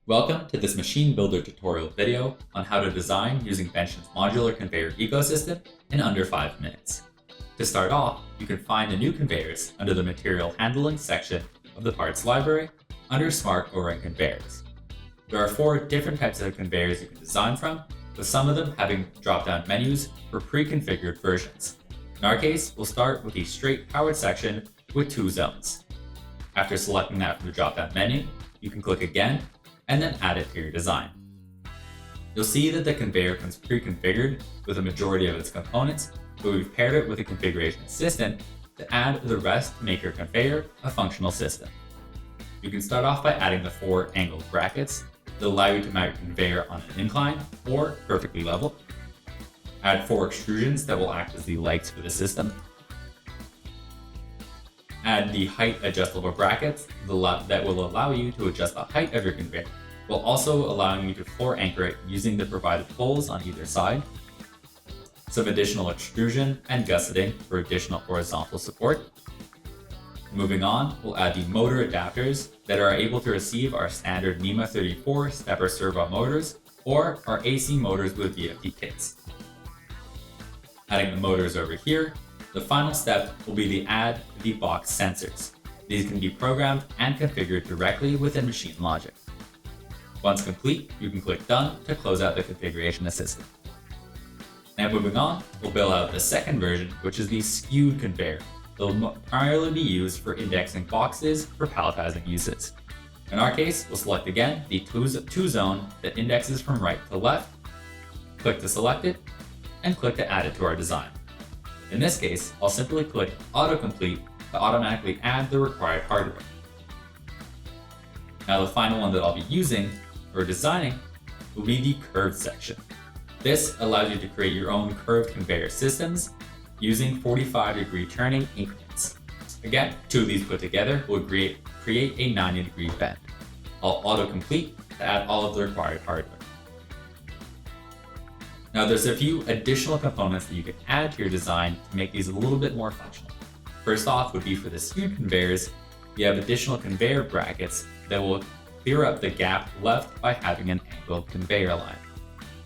Welcome to this MachineBuilder tutorial video on how to design using Vention's modular conveyor ecosystem in under 5 minutes. To start off, you can find the new conveyors under the material handling section of the parts library under Smart O-ring Conveyors. There are 4 different types of conveyors you can design from, with some of them having drop-down menus for pre-configured versions. In our case, we'll start with the straight powered section with 2 zones. After selecting that from the drop-down menu, you can click again and then add it to your design. You'll see that the conveyor comes pre-configured with a majority of its components, but we've paired it with a configuration assistant to add the rest to make your conveyor a functional system. You can start off by adding the 4 angled brackets that allow you to mount your conveyor on an incline or perfectly level. Add 4 extrusions that will act as the legs for the system. Add the height adjustable brackets that will allow you to adjust the height of your conveyor, while also allowing you to floor anchor it using the provided poles on either side. Some additional extrusion and gusseting for additional horizontal support. Moving on, we'll add the motor adapters that are able to receive our standard NEMA 34 stepper servo motors or our AC motors with VFD kits. Adding the motors over here, the final step will be the add the box sensors. These can be programmed and configured directly within Machine Logic. Once complete, you can click Done to close out the configuration assistant. Now moving on, we'll build out the second version, which is the Skew Conveyor. It'll primarily be used for indexing boxes for palletizing uses. In our case, we'll select again the 2 zone that indexes from right to left, click to select it, and click to add it to our design. In this case, I'll simply click Autocomplete to automatically add the required hardware. Now the final one that I'll be using or designing will be the curved section. This allows you to create your own curved conveyor systems using 45-degree turning increments. Again, 2 of these put together will create a 90-degree bend. I'll autocomplete to add all of the required hardware. Now there's a few additional components that you can add to your design to make these a little bit more functional. First off would be for the skewed conveyors, you have additional conveyor brackets that will clear up the gap left by having an angled conveyor line.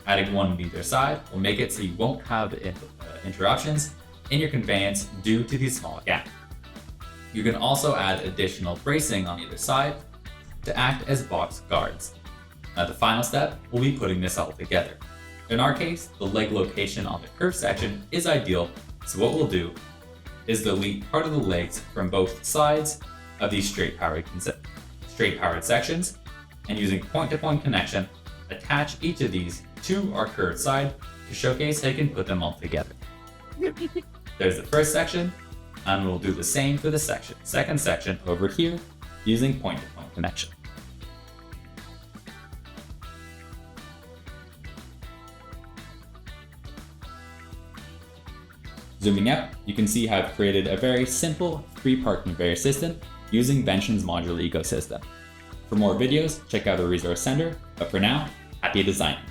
Adding one on either side will make it so you won't have interruptions in your conveyance due to the small gap. You can also add additional bracing on either side to act as box guards. Now the final step will be putting this all together. In our case, the leg location on the curved section is ideal, so what we'll do is delete part of the legs from both sides of these straight powered sections, and using point-to-point connection, attach each of these to our curved side to showcase how you can put them all together. There's the first section, and we'll do the same for the second section over here using point-to-point connection. Zooming out, you can see how I've created a very simple 3-part conveyor system using Vention's modular ecosystem. For more videos, check out the resource center, but for now, happy designing!